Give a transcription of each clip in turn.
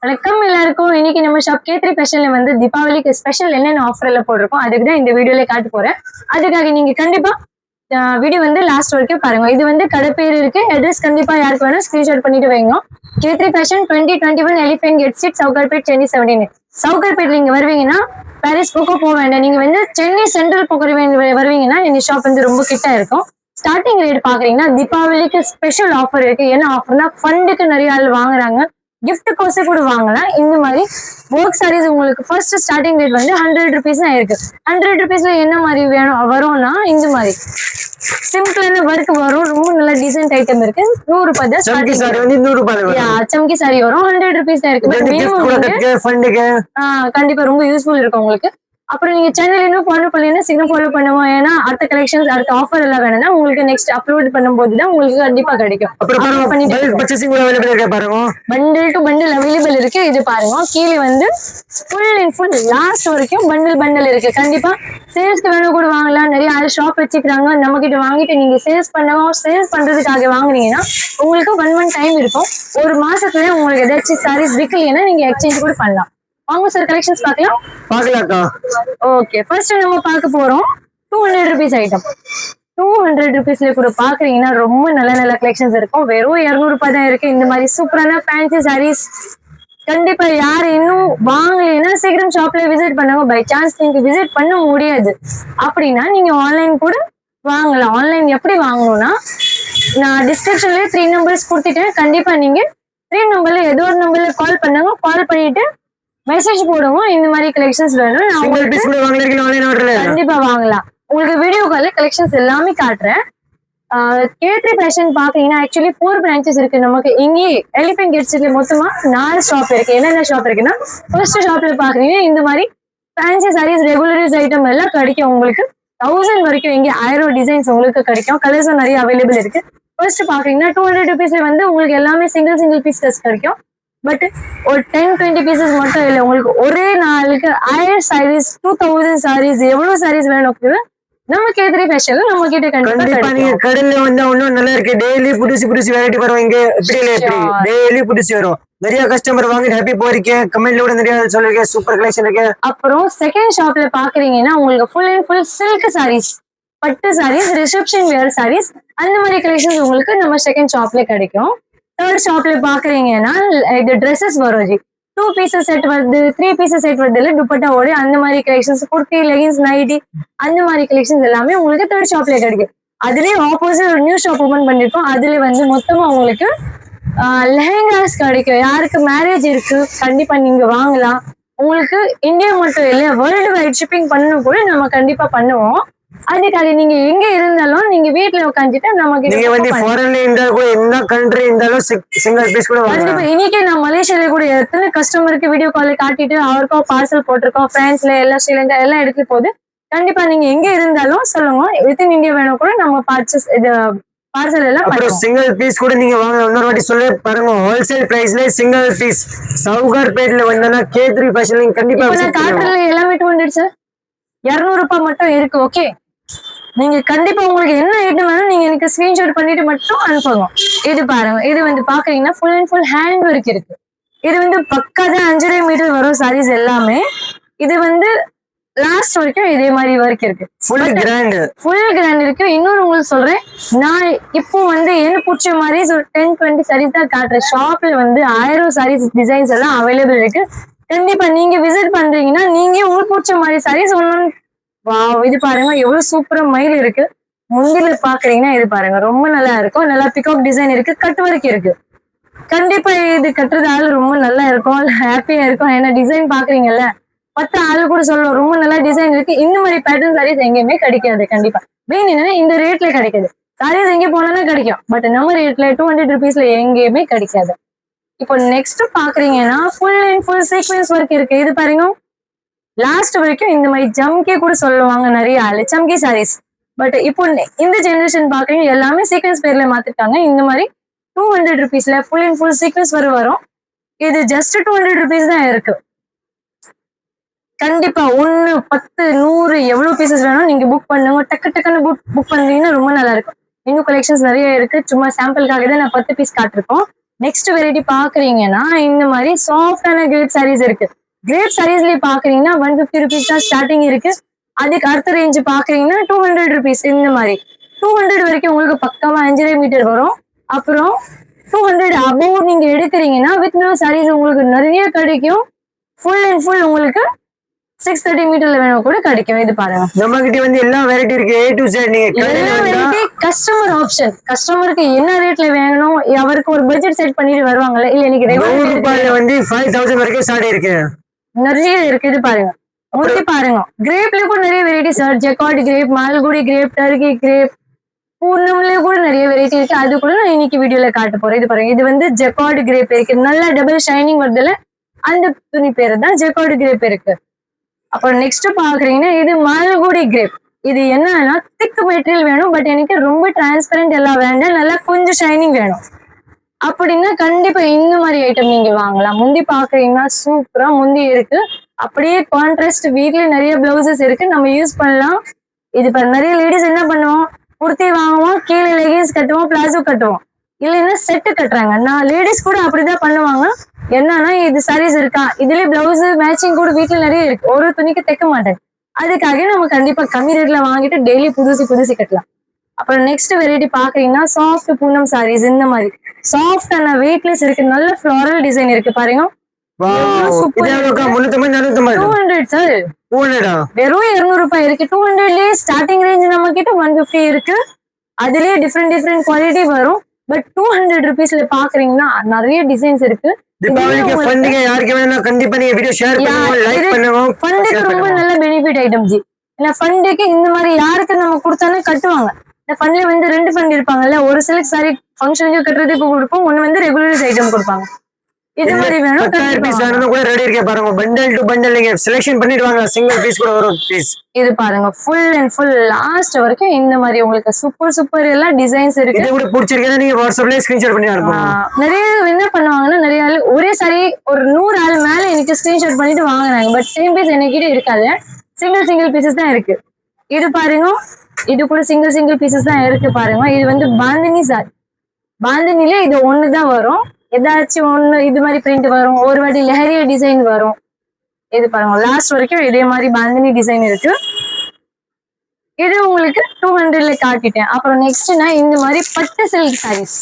வணக்கம் எல்லாருக்கும். இன்னைக்கு நம்ம ஷாப் K3 ஃபேஷன்ல வந்து தீபாவளிக்கு ஸ்பெஷல் என்னென்ன ஆஃபர்ல போட்டிருக்கோம் அதுக்கு தான் இந்த வீடியோல காட்ட போறேன். அதுக்காக நீங்க கண்டிப்பா வீடியோ வந்து லாஸ்ட் வரைக்கும் பாருங்க. இது வந்து கடை பேர் இருக்கு, அட்ரஸ் கண்டிப்பா யாருக்கு வேணும் ஸ்கிரீன்ஷாட் பண்ணிட்டு வைங்க. K3 fashion 2021 elephant gate street Sowcarpet Chennai 17. சவுகார்பேட்ல நீங்க வருவீங்கன்னா பாரிஸ் பக்கம் போக வேண்டாம். நீங்க வந்து சென்னை சென்ட்ரல் பக்கம் வருவீங்கன்னா இந்த ஷாப் வந்து ரொம்ப கிட்ட இருக்கும். ஸ்டார்டிங் ரேட் பாக்குறீங்கன்னா தீபாவளிக்கு ஸ்பெஷல் ஆஃபர் இருக்கு. என்ன ஆஃபர்னா ஃபண்டுக்கு நிறைய ஆள் வாங்குறாங்க, கிஃப்ட் கோர்ஸே கூட வாங்கலாம். இந்த மாதிரி ஒர்க் சாரீஸ் உங்களுக்கு ஃபர்ஸ்ட் ஸ்டார்டிங் ரேட் வந்து 100 ருபீஸ் தான் இருக்கு. 100 ருபீஸ்ல என்ன மாதிரி வரும்னா இந்த மாதிரி சிம்பிளான ஒர்க் வரும். ரொம்ப நல்ல டிசைன் ஐட்டம் இருக்கு. 100 ரூபாய் தான் சம்கி சாரி வரும். 100 ருபீஸ் தான் இருக்கு. கண்டிப்பா ரொம்ப யூஸ்ஃபுல் இருக்கும் உங்களுக்கு. அப்புறம் நீங்க சேனல் இன்னும் ஃபாலோ பண்ணீங்கன்னா சீக்கிரம் ஃபாலோ பண்ணுவோம். ஏன்னா அடுத்த கலெக்ஷன்ஸ் அடுத்த ஆஃபர் எல்லாம் வேணும்னா உங்களுக்கு நெக்ஸ்ட் அப்லோட் பண்ணும்போது தான் உங்களுக்கு கண்டிப்பா கிடைக்கும். பண்டில் டு பண்டில் அவைலபிள் இருக்கு. இது பாருங்க, கீழே வந்து ஃபுல் அண்ட் ஃபுல் லாஸ்ட் வரைக்கும் பண்டில் இருக்கு. கண்டிப்பா சேல்ஸ்க்கு வேணும் கூட வாங்கலாம். நிறைய ஆள் ஷாப் வச்சுக்கிறாங்க. நம்ம கிட்ட வாங்கிட்டு நீங்க சேல்ஸ் பண்றதுக்காக வாங்குறீங்கன்னா உங்களுக்கு 1 month டைம் இருக்கும். ஒரு மாசத்துல உங்களுக்கு ஏதாச்சும் சாரீஸ் விற்கலைன்னா நீங்க எக்ஸ்சேஞ்ச் கூட பண்ணலாம். வாங்க சார், கலெக்ஷன்ஸ் பார்க்கலாம்க்கா. ஓகே, ஃபர்ஸ்ட் நம்ம பார்க்க போறோம் 200 ருபீஸ் ஐட்டம். 200 ருபீஸ்ல கூட பாக்குறீங்கன்னா ரொம்ப நல்ல நல்ல கலெக்ஷன்ஸ் இருக்கும். வெறும் 200 ரூபாய் தான் இருக்கு. இந்த மாதிரி சூப்பரான ஃபேன்சி சாரீஸ் கண்டிப்பா யாரு இன்னும் வாங்கலைன்னா சீக்கிரம் ஷாப்ல விசிட் பண்ணுங்க. பை சான்ஸ் நீங்க விசிட் பண்ண முடியாது அப்படின்னா நீங்க ஆன்லைன் கூட வாங்கலாம். ஆன்லைன் எப்படி வாங்கணும்னா நான் டிஸ்கிரிப்ஷன்ல 3 நம்பர்ஸ் கொடுத்துட்டேன். கண்டிப்பா நீங்க 3 நம்பர்ல ஏதோ ஒரு நம்பர்ல கால் பண்ணுங்க. கால் பண்ணிட்டு மெசேஜ் போடுவோம். இந்த மாதிரி கலெக்ஷன்ஸ் வேணும் கண்டிப்பா வாங்கலாம். உங்களுக்கு வீடியோ கால்ல கலெக்ஷன்ஸ் எல்லாமே காட்டுறேன். K3 ஃபேஷன் பாத்தீங்கன்னா ஆக்சுவலி 4 பிரான்ச்சஸ் இருக்கு நமக்கு. இங்கே எலிஃபென்ட் கேட் ஸ்ட்ரீட்ல மொத்தமா 4 ஷாப் இருக்கு. என்னென்ன ஷாப் இருக்குன்னா ஃபர்ஸ்ட் ஷாப்ல பாக்குறீங்கன்னா இந்த மாதிரி ஃபேன்சி சாரீஸ் ரெகுலரைஸ் ஐட்டம் எல்லாம் கிடைக்கும். உங்களுக்கு 1000 வரைக்கும் இங்கே 1000 டிசைன்ஸ் உங்களுக்கு கிடைக்கும். கலர்ஸும் நிறைய அவைலபிள் இருக்கு. ஃபர்ஸ்ட் பாக்குறீங்கன்னா 200 ருபீஸ்ல வந்து உங்களுக்கு எல்லாமே சிங்கிள் பீசஸ் கிடைக்கும். பட் ஒரு 10-20 பீசஸ் மட்டும் இல்லை, உங்களுக்கு ஒரே நாளுக்கு 1000 சாரீஸ் 2000 சாரீஸ் எவ்வளவு சாரீஸ் வேணும் நம்ம K3 ஃபேஷன்ல நம்ம கிட்ட கண்டிப்பா நீங்க கடையில வந்தா இன்னும் நல்லா இருக்கு. டெய்லி புதுசு வெரைட்டி வரும். இங்க டெய்லி புதுசு வரும். நிறைய கஸ்டமர் வாங்கி ஹாப்பி போறீங்க. கமெண்ட்ல கூட நிறைய சொல்லுங்க. சூப்பர் கலெக்ஷன் இருக்கு. அப்புறம் செகண்ட் ஷாப்ல பாக்குறீங்கன்னா உங்களுக்கு full and full silk saris, பட்டு சாரீஸ், ரிசப்ஷன் வேர் சாரீஸ், அந்த மாதிரி கலெக்ஷன்ஸ் உங்களுக்கு நம்ம செகண்ட் ஷாப்ல கிடைக்கும். தேர்ட் ஷாப்ல பாக்குறீங்கன்னா இது ட்ரெஸ்ஸஸ் வரும். 2 பீசஸ் செட் வருது, 3 பீசஸ் செட் வருது இல்ல, துப்பட்டா ஓடி அந்த மாதிரி கலெக்ஷன்ஸ், குர்த்தி, லெகின்ஸ், நைட்டி அந்த மாதிரி கலெக்ஷன்ஸ் எல்லாமே உங்களுக்கு தேர்ட் ஷாப்ல கிடைக்கும். அதுலயே ஆப்போசிட் ஒரு நியூ ஷாப் ஓபன் பண்ணிருக்கோம். அதுல வந்து மொத்தமா உங்களுக்கு லெஹங்காஸ் கிடைக்கும். யாருக்கு மேரேஜ் இருக்கு கண்டிப்பா நீங்க வாங்கலாம். உங்களுக்கு இந்தியா மட்டும் இல்ல, வேர்ல்டு வைட் ஷிப்பிங் பண்ணணும் கூட நம்ம கண்டிப்பா பண்ணுவோம். அதுக்காக நீங்க எங்க இருந்தாலும் நீங்க வீட்டுல உட்காந்துட்டு நமக்கு கண்டிப்பா இன்னைக்கு நான் மலேசியால கூட எத்தனை கஸ்டமருக்கு வீடியோ கால் காட்டிட்டு அவருக்கும் பார்சல் போட்டிருக்கோம். பிரான்ஸ்ல எல்லாம் ஸ்ரீலங்கா எல்லாம் எடுத்து போகுது. கண்டிப்பா நீங்க எங்க இருந்தாலும் சொல்லுங்க, வித்தின் இந்தியா வேணும் கூட நம்ம பார்சல் எல்லாம் சிங்கிள் பீஸ் கூட நீங்க வாங்க. இன்னொரு வாட்டி சொல்ல பாருங்க, ஹோல்சேல் பிரைஸ்ல சிங்கிள் பீஸ் சவுகார்பேட்ல வந்தா K3 ஃபேஷன் கண்டிப்பா காட்டுறதுல எல்லாமே 200 சார், 200 ரூபாய் மட்டும் இருக்கு. ஓகே, நீங்க கண்டிப்பா உங்களுக்கு என்ன ஐட்டம் வேணும் நீங்க எனக்கு ஸ்கிரீன்ஷாட் பண்ணிட்டு மட்டும் அனுப்புங்க. இது பாருங்க, இது வந்து பாக்குறீங்கன்னா full and full hand work இருக்கு. இது வந்து பக்காதான் 5.5 மீட்டர் வரும் சாரீஸ் எல்லாமே. இது வந்து லாஸ்ட் வரைக்கும் இதே மாதிரி ஒர்க் இருக்கு. ஃபுல் கிராண்ட் இருக்கு. இன்னொரு உங்களுக்கு சொல்றேன், நான் இப்போ வந்து என்ன பிடிச்ச மாதிரி 10-20 சாரீஸ் தான் காட்டுறேன். ஷாப்ல வந்து 1000 சாரீஸ் டிசைன்ஸ் எல்லாம் அவைலபிள் இருக்கு. கண்டிப்பா நீங்க விசிட் பண்றீங்கன்னா நீங்க உங்களுக்கு பிடிச்ச மாதிரி சாரீஸ் ஒண்ணு. இது பாருங்க எவ்வளவு சூப்பரா மயில் இருக்கு. முந்தில பாக்குறீங்கன்னா இது பாருங்க ரொம்ப நல்லா இருக்கும். நல்லா பிகாக் டிசைன் இருக்கு, கட் ஒர்க் இருக்கு. கண்டிப்பா இது கட்டுறதால ரொம்ப நல்லா இருக்கும், ஹாப்பியா இருக்கும். ஏன்னா டிசைன் பாக்குறீங்கல்ல, 10 ஆளு கூட சொல்லணும் ரொம்ப நல்லா டிசைன் இருக்கு. இந்த மாதிரி பேட்டர்ன் சாரீஸ் எங்கேயுமே கிடைக்காது. கண்டிப்பா மெயின் என்னன்னா இந்த ரேட்ல கிடைக்குது. சாரீஸ் எங்க போனாலும் கிடைக்கும், பட் நம்ம ரேட்ல 200 ருபீஸ்ல எங்கேயுமே கிடைக்காது. இப்போ நெக்ஸ்ட் பாக்குறீங்கன்னா full and full sequence work இருக்கு. இது பாருங்க லாஸ்ட் வரைக்கும் இந்த மாதிரி ஜம்கே கூட சொல்லுவாங்க நிறைய ஆளு, சம்கி சாரீஸ். பட் இப்போ இந்த ஜெனரேஷன் பாக்குறீங்க எல்லாமே சீக்வென்ஸ் பேர்ல மாத்திருக்காங்க. இந்த மாதிரி 200 ருபீஸ்ல ஃபுல் அண்ட் ஃபுல் சீக்வென்ஸ் வரும். இது ஜஸ்ட் 200 ருபீஸ் தான் இருக்கு. கண்டிப்பா 1, 10, 100 எவ்வளவு பீசஸ் வேணும் நீங்க புக் பண்ணுங்க. டக்குன்னு புக் பண்ணீங்கன்னா ரொம்ப நல்லா இருக்கும். இன்னும் கலெக்ஷன்ஸ் நிறைய இருக்கு. சும்மா சாம்பிளுக்காக தான் நான் 10 பீஸ் காட்டிருக்கோம். நெக்ஸ்ட் வெரைட்டி பாக்குறீங்கன்னா இந்த மாதிரி சாஃப்டான கிரேப் சாரீஸ் இருக்கு. கிரேப் சாரீஸ்லயே பாக்குறீங்கன்னா 150 rupees தான் ஸ்டார்டிங் இருக்கு. அதுக்கு அடுத்த ரேஞ்ச் பாக்குறீங்கன்னா 200 rupees. இந்த மாதிரி 200 வரைக்கும் உங்களுக்கு பக்காவா 5.5 மீட்டர் வரும். அப்புறம் 200 above நீங்க எடுக்கிறீங்கன்னா வித் ப்ளூ சாரீஸ் உங்களுக்கு நிறைய கிடைக்கும். ஃபுல் அண்ட் ஃபுல் உங்களுக்கு 630 மீட்டர்ல வேணும் கூட கிடைக்கும். இது பாருங்க, நம்ம கிட்ட வந்து எல்லா வெரைட்டி இருக்கு, A to Z. நீங்க கஸ்டமர் ஆப்ஷன், கஸ்டமருக்கு என்ன ரேட்ல வேணும், அவருக்கு ஒரு பட்ஜெட் செட் பண்ணிட்டு வருவாங்கல்ல. இல்ல இன்னைக்கு 100 ரூபாயில வந்து 5000 வரைக்கும் ஸ்டார்ட் இருக்கு, நிறைய இருக்கு. இது பாருங்க, உங்களுக்கு பாருங்க கிரேப்ல கூட நிறைய variety sir. Jacquard crepe, Malgudi crepe, turkey crepe, பூர்ணம்ல கூட நிறைய வெரைட்டி இருக்கு. அது கூட நான் இன்னைக்கு வீடியோல காட்ட போறேன். இது பாருங்க, இது வந்து ஜெக்கார்ட் கிரேப் இருக்கு. நல்லா டபுள் ஷைனிங் வருதுல, அந்த துணி பேரு தான் ஜெக்கார்ட் கிரேப் இருக்கு. அப்புறம் நெக்ஸ்ட் பாக்குறீங்கன்னா இது மால்குடி கிரேப். இது என்னன்னா திக் மெட்டீரியல் வேணும், பட் எனக்கு ரொம்ப டிரான்ஸ்பரண்ட் எல்லாம் வேண்டாம், நல்லா கொஞ்சம் ஷைனிங் வேணும் அப்படின்னா கண்டிப்பா இந்த மாதிரி ஐட்டம் நீங்க வாங்கலாம். முந்தி பாக்குறீங்கன்னா சூப்பரா முந்தி இருக்கு. அப்படியே கான்ட்ராஸ்ட் வீட்ல நிறைய பிளவுசஸ் இருக்கு, நம்ம யூஸ் பண்ணலாம். இது நிறைய லேடிஸ் என்ன பண்ணுவோம், குர்த்தி வாங்குவோம், கீழே லெகின்ஸ் கட்டுவோம், பிளாசோ கட்டுவோம், இல்லைன்னா செட்டு கட்டுறாங்க. நான் லேடிஸ் கூட அப்படிதான் பண்ணுவாங்க. என்னன்னா இது சாரீஸ் இருக்கா, இதுலயே பிளவுஸ் மேட்சிங் கூட வீட்டுல நிறைய இருக்கு, ஒரு துணிக்கு தைக்க மாட்டேன். அதுக்காக நம்ம கண்டிப்பா கம்மி ரேட்ல வாங்கிட்டு டெய்லி புதுசு கட்டலாம். அப்புறம் நெக்ஸ்ட் வெரைட்டி பாக்குறீங்கன்னா சாஃப்ட் பூனம் சாரீஸ். இந்த மாதிரி சாஃப்டான வெயிட்லெஸ் இருக்கு, நல்ல ஃபிளாரல் டிசைன் இருக்கு பாருங்க. 200 சார், வெறும் 200 ரூபாய் இருக்கு. 200லயே ஸ்டார்டிங் ரேஞ்ச் நம்ம கிட்ட 150 இருக்கு. அதுலயே டிஃப்ரெண்ட் குவாலிட்டி வரும். பட் 200 rupeesல பாக்குறீங்கன்னா நிறைய டிசைன்ஸ் இருக்கு. தீபாவளிக்கு ஃபண்டுங்க யாருக்கு வேணும்னா கண்டிப்பா நீங்க வீடியோ ஷேர் பண்ணுங்க, லைக் பண்ணுங்க. ஃபண்டுக்கு ரொம்ப நல்ல பெனிஃபிட் ஐட்டம் ஜி. இந்த ஃபண்டுக்கு இந்த மாதிரி யாருக்கு நம்ம கொடுத்தானே கட்டுவாங்க. இந்த ஃபண்ட்ல வந்து 2 ஃபண்ட் இருப்பாங்கல்ல, ஒரு சிலக்கு சாரி ஃபங்க்ஷனுக்கு கட்டுறதுக்கு கொடுப்போம், ஒன்னு வந்து ரெகுலர் ஐட்டம் கொடுப்பாங்க. இது மாதிரி வேணும், 10,000 பீஸ் வேணும் கூட ரெடி இருக்கே பாருங்க. பண்டல் டு பண்டல் நீங்க செலக்ஷன் பண்ணிடுவாங்க, சிங்கிள் பீஸ் கூட வரும் பீஸ். இது பாருங்க ஃபுல் அண்ட் ஃபுல் லாஸ்ட் வரைக்கும் இந்த மாதிரி உங்களுக்கு சூப்பர் எல்லாம் டிசைன்ஸ் இருக்கு. இது கூட பிடிச்சிருக்கா நீங்க வாட்ஸ்அப்ல ஸ்கிரீன்ஷாட் பண்ணி அனுப்புங்க. நிறைய என்ன பண்ணுவாங்கன்னா, நிறைய ஆள் ஒரே சாரி ஒரு 100 ஆள் மேல எனக்கு ஸ்கிரீன்ஷாட் பண்ணிட்டு வாங்குறாங்க. பட் சேம் பீஸ் என்கிட்ட இருக்காது, சிங்கிள் பீசஸ் தான் இருக்கு. இது பாருங்க, இது கூட சிங்கிள் பீசஸ் தான் இருக்கு பாருங்க. இது வந்து பாந்தினி சாரி. பாந்தினில இது ஒண்ணுதான் வரும், ஏதாச்சும் ஒண்ணு இது மாதிரி பிரிண்ட் வரும், ஒரு வாட்டி லெஹரியா டிசைன் வரும். இது பாருங்க லாஸ்ட் வரைக்கும் இதே மாதிரி பாந்தினி டிசைன் இருக்கு. இது உங்களுக்கு 200ல காட்டிட்டேன். அப்புறம் நெக்ஸ்ட்னா இந்த மாதிரி பட்டு சில்க் சாரீஸ்.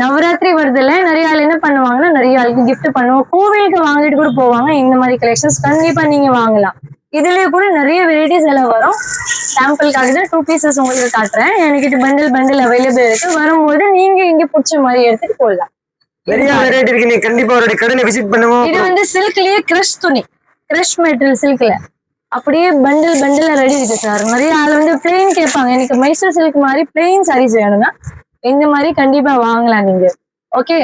நவராத்திரி வருதுல, நிறைய ஆள் என்ன பண்ணுவாங்கன்னா நிறைய ஆளுக்கு கிஃப்ட் பண்ணுவோம், கோவிலுக்கு வாங்கிட்டு கூட போவாங்க. இந்த மாதிரி கலெக்ஷன்ஸ் கண்டிப்பா நீங்க வாங்கலாம். இதுலயே கூட நிறைய வெரைட்டிஸ் எல்லாம் வரும். சாம்பிளுக்காக தான் 2 pieces உங்களுக்கு காட்டுறேன். எனக்கு பண்டில் அவைலபிள் இருக்கு. வரும்போது நீங்க இங்க பிடிச்ச மாதிரி எடுத்துட்டு போடலாம். நிறைய வெரைட்டி இருக்கு, நீங்க கண்டிப்பா அவருடைய கடையை விசிட் பண்ணுங்க. இது வந்து சில்க்லயே கிரஷ் துணி, கிரஷ் மெட்டீரியல் சில்க்ல அப்படியே பண்டில் ரெடி இருக்கு சார். நிறைய ஆள் வந்து பிளெயின் கேட்பாங்க, எனக்கு மைசூர் சில்க் மாதிரி பிளெயின் சாரீஸ் வேணும்னா இந்த மாதிரி கண்டிப்பா வாங்கலாம் நீங்க. ஓகே,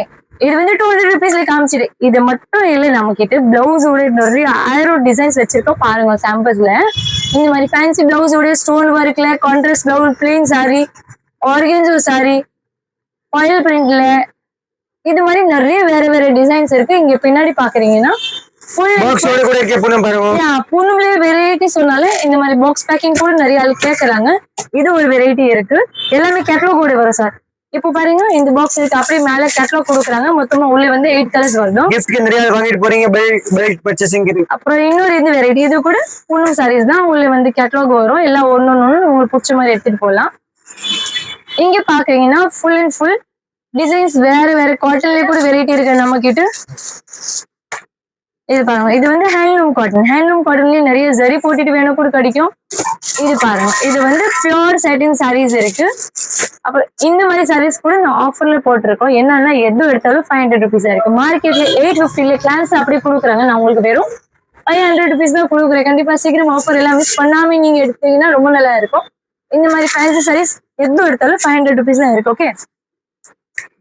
இது வந்து 200 rupeesல காமிச்சிடு. இது மட்டும் இல்லை, நம்ம கிட்ட பிளவுஸோட நிறைய 1000 டிசைன்ஸ் வச்சிருக்கோம் பாருங்க சாம்பிள்ஸ்ல. இந்த மாதிரி ஃபேன்சி பிளவுஸோட ஸ்டோன் ஒர்க்ல, contrast blouse, plain sari, organza sari, foil பிரிண்ட்ல, இது மாதிரி நிறைய வேற டிசைன்ஸ் இருக்கு. இங்க பின்னாடி பாக்குறீங்கன்னா பூனம்ல வெரைட்டி சொன்னாலே இந்த மாதிரி பாக்ஸ் பேக்கிங் கூட நிறைய ஆள் கேக்குறாங்க. இது ஒரு வெரைட்டி இருக்கு, எல்லாமே கேட்டலாக் கூட வரும் சார். இப்போ பாருங்க இந்த பாக்ஸ் இருக்கு, அப்படியே மேல கேட்டலாக் கொடுக்குறாங்க. மொத்தமா உள்ள வந்து 8 கலர்ஸ் வரும். கிஃப்ட்க்கு நிறைய வாங்கிட்டு போறீங்க, பெல்ட் பர்ச்சேசிங் இருக்கு. அப்புறம் இன்னொரு இந்த வெரைட்டி, இது கூட பூனம் சாரீஸ் தான். உள்ள வந்து கேட்டலாக் வரும், எல்லாம் ஒன்னொன்னு உங்களுக்கு பிடிச்ச மாதிரி எடுத்துட்டு போகலாம். இங்க பாக்குறீங்கன்னா ஃபுல் அண்ட் ஃபுல் டிசைன்ஸ் வேற காட்டன்லயே கூட வெரைட்டி இருக்கு நம்ம கிட்ட. இது பாருங்க, இது வந்து ஹேண்ட்லூம் காட்டன்லயே நிறைய ஜரி போட்டுட்டு வேணும் கூட கிடைக்கும். இது பாருங்க, இது வந்து பியூர் சாட்டின் சாரீஸ் இருக்கு. அப்புறம் இந்த மாதிரி சாரீஸ் கூட நான் ஆஃபர்ல போட்டிருக்கோம். என்னன்னா எது எடுத்தாலும் 500 rupees இருக்கு. மார்க்கெட்ல 850ல கிளாஸ் அப்படி கொடுக்குறாங்க, நான் உங்களுக்கு வெறும் 500 rupees தான் கொடுக்குறேன். கண்டிப்பா சீக்கிரம் ஆஃபர் எல்லாம் மிஸ் பண்ணாம நீங்க எடுத்தீங்கன்னா ரொம்ப நல்லா இருக்கும். இந்த மாதிரி ஃபேன்சி சாரீஸ் எது எடுத்தாலும் 500 rupees தான் இருக்கு. ஓகே,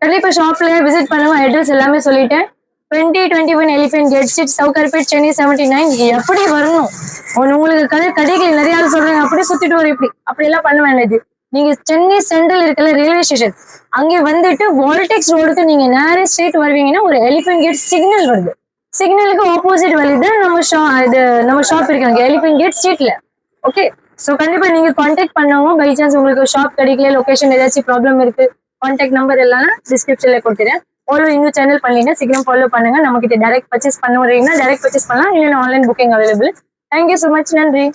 கண்டிப்பா ஷாப்ல விசிட் பண்ணுங்க. அட்ரஸ் எல்லாமே சொல்லிட்டேன். 2021 elephant gate street, Sowcarpet, Chennai 79. எப்படி வரணும் உங்களுக்கு கடைகள் நிறைய ஆள் சொல்றாங்க, அப்படியே சுத்திட்டு வரும். அப்படி எல்லாம் பண்ண வேண்டாது. நீங்க சென்னை சென்ட்ரல் இருக்கல ரயில்வே ஸ்டேஷன், அங்கே வந்துட்டு வால்டெக்ஸ் ரோடுக்கு நீங்க நேரே ஸ்ட்ரெயிட் வருவீங்கன்னா ஒரு எலிஃபென்ட் கேட் சிக்னல் வருது. சிக்னலுக்கு ஆப்போசிட் வழிதான் நம்ம ஷாப் இருக்காங்க, எலிஃபென்ட் கேட் ஸ்ட்ரீட்ல. ஓகே, சோ கண்டிப்பா நீங்க கான்டாக்ட் பண்ணுங்க. பை சான்ஸ் உங்களுக்கு ஷாப் கிடைக்கல, லொகேஷன் ஏதாச்சும் ப்ராப்ளம் இருக்கு, கான்டாக்ட் நம்பர் எல்லாம் டிஸ்கிரிப்ஷன்ல கொடுத்துறேன். ஃபாலோ இன்னும் சேனல் பண்ணீங்க சீக்கிரம் ஃபாலோ பண்ணுங்க. நம்ம கிட்ட டைரக்ட் பர்ச்சேஸ் பண்ணுறீங்கன்னா டைரக்ட் பர்ச்சேஸ் பண்ணலாம், இல்லைன்னா online booking available. Thank you so much. நன்றி.